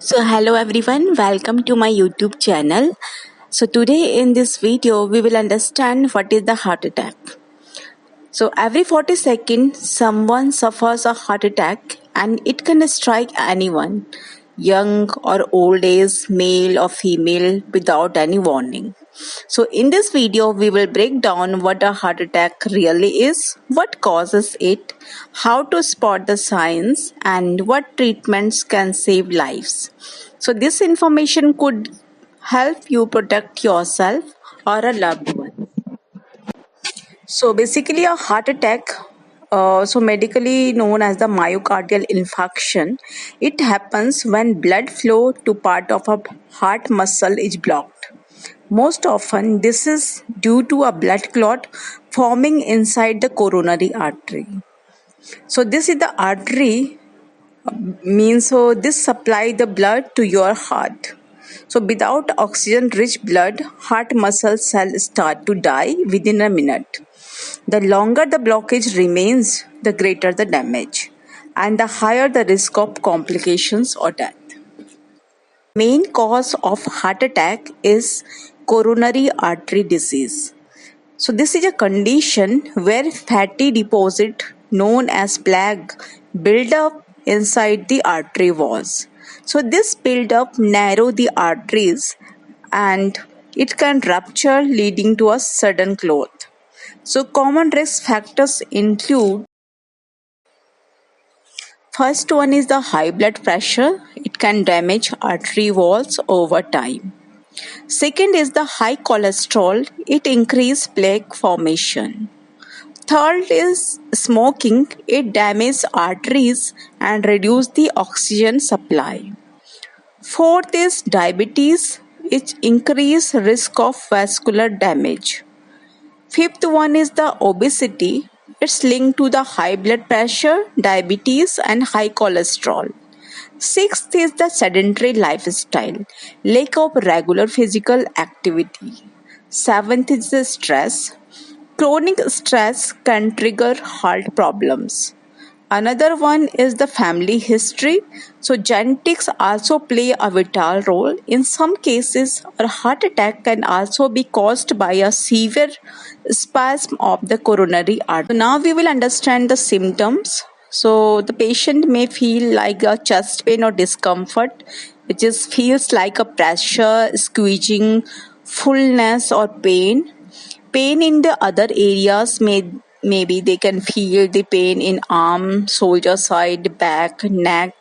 So hello everyone, welcome to my YouTube channel. So today in this video we will understand what is the heart attack. So every 40 seconds someone suffers a heart attack and it can strike anyone, young or old age, male or female without any warning. So in this video we will break down what a heart attack really is, what causes it, how to spot the signs and what treatments can save lives. So this information could help you protect yourself or a loved one. So basically, a heart attack, medically known as the myocardial infarction, it happens when blood flow to part of a heart muscle is blocked. Most often, this is due to a blood clot forming inside the coronary artery. So this is the artery this supply the blood to your heart. So without oxygen rich blood, heart muscle cells start to die within a minute. The longer the blockage remains, the greater the damage and the higher the risk of complications or death. Main cause of heart attack is coronary artery disease. So this is a condition where fatty deposit known as plaque build up inside the artery walls. So this build up narrow the arteries and it can rupture leading to a sudden clot. So common risk factors include first one is the high blood pressure. It can damage artery walls over time. Second is the high cholesterol. It increases plaque formation. Third is smoking. It damages arteries and reduces the oxygen supply. Fourth is diabetes. It increases risk of vascular damage. Fifth one is the obesity. It's linked to the high blood pressure, diabetes and high cholesterol. Sixth is the sedentary lifestyle, lack of regular physical activity. Seventh is the stress. Chronic stress can trigger heart problems. Another one is the family history. So genetics also play a vital role. In some cases, a heart attack can also be caused by a severe spasm of the coronary artery. So now we will understand the symptoms. So the patient may feel like a chest pain or discomfort, which feels like a pressure, squeezing, fullness or pain. Pain in the other areas maybe they can feel the pain in arm, shoulder side, back, neck,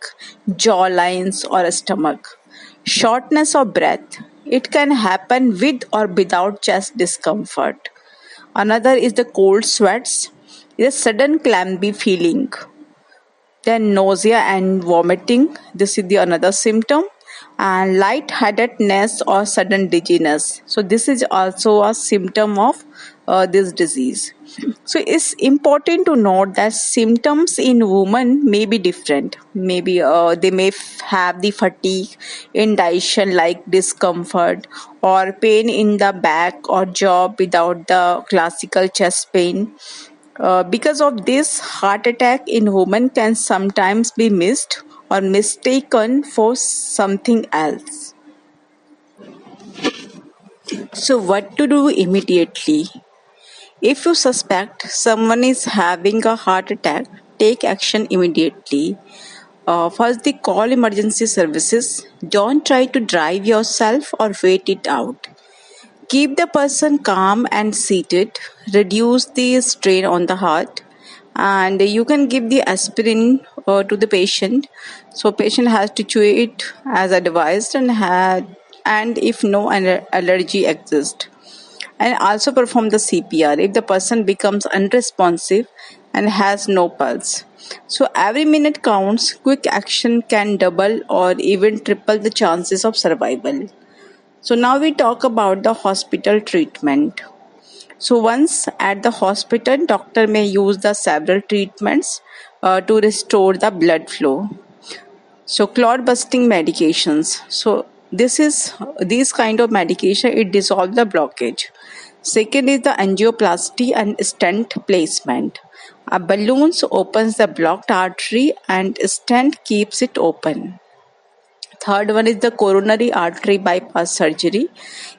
jaw lines or stomach. Shortness of breath. It can happen with or without chest discomfort. Another is the cold sweats, a sudden clammy feeling. Then nausea and vomiting. This is the another symptom. And lightheadedness or sudden dizziness. So this is also a symptom of this disease. So it's important to note that symptoms in women may be different. Maybe they may have the fatigue, indigestion like discomfort, or pain in the back or jaw without the classical chest pain. Because of this, heart attack in women can sometimes be missed or mistaken for something else. So, what to do immediately? If you suspect someone is having a heart attack, take action immediately. First, call emergency services. Don't try to drive yourself or wait it out. Keep the person calm and seated. Reduce the strain on the heart. And you can give the aspirin to the patient. So patient has to chew it as advised and if no allergy exists. And also perform the CPR if the person becomes unresponsive and has no pulse. So every minute counts. Quick action can double or even triple the chances of survival. So now we talk about the hospital treatment. So once at the hospital, doctor may use the several treatments to restore the blood flow. So clot busting medications. So these kind of medication, it dissolves the blockage. Second is the angioplasty and stent placement. A balloon opens the blocked artery and stent keeps it open. Third one is the coronary artery bypass surgery.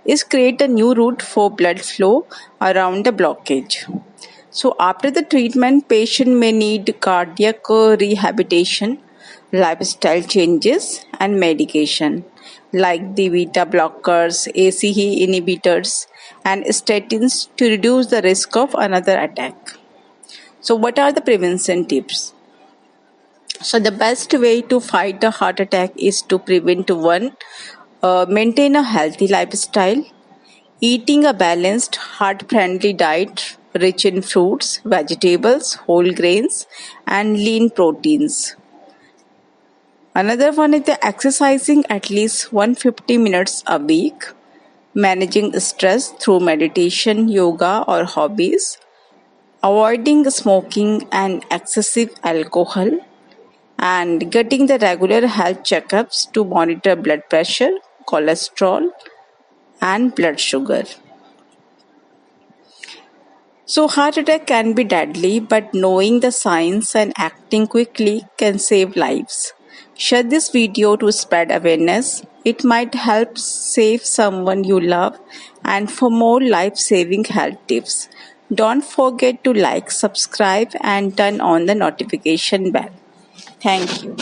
Is create a new route for blood flow around the blockage. So after the treatment, patient may need cardiac rehabilitation, lifestyle changes, and medication like the beta blockers, ACE inhibitors, and statins to reduce the risk of another attack. So, what are the prevention tips? So, the best way to fight a heart attack is to prevent one, maintain a healthy lifestyle, eating a balanced, heart friendly diet rich in fruits, vegetables, whole grains, and lean proteins. Another one is the exercising at least 150 minutes a week, managing stress through meditation, yoga, or hobbies, avoiding smoking and excessive alcohol, and getting the regular health checkups to monitor blood pressure, cholesterol, and blood sugar. So, heart attack can be deadly, but knowing the signs and acting quickly can save lives. Share this video to spread awareness. It might help save someone you love. And for more life saving health tips, don't forget to like, subscribe, and turn on the notification bell. Thank you.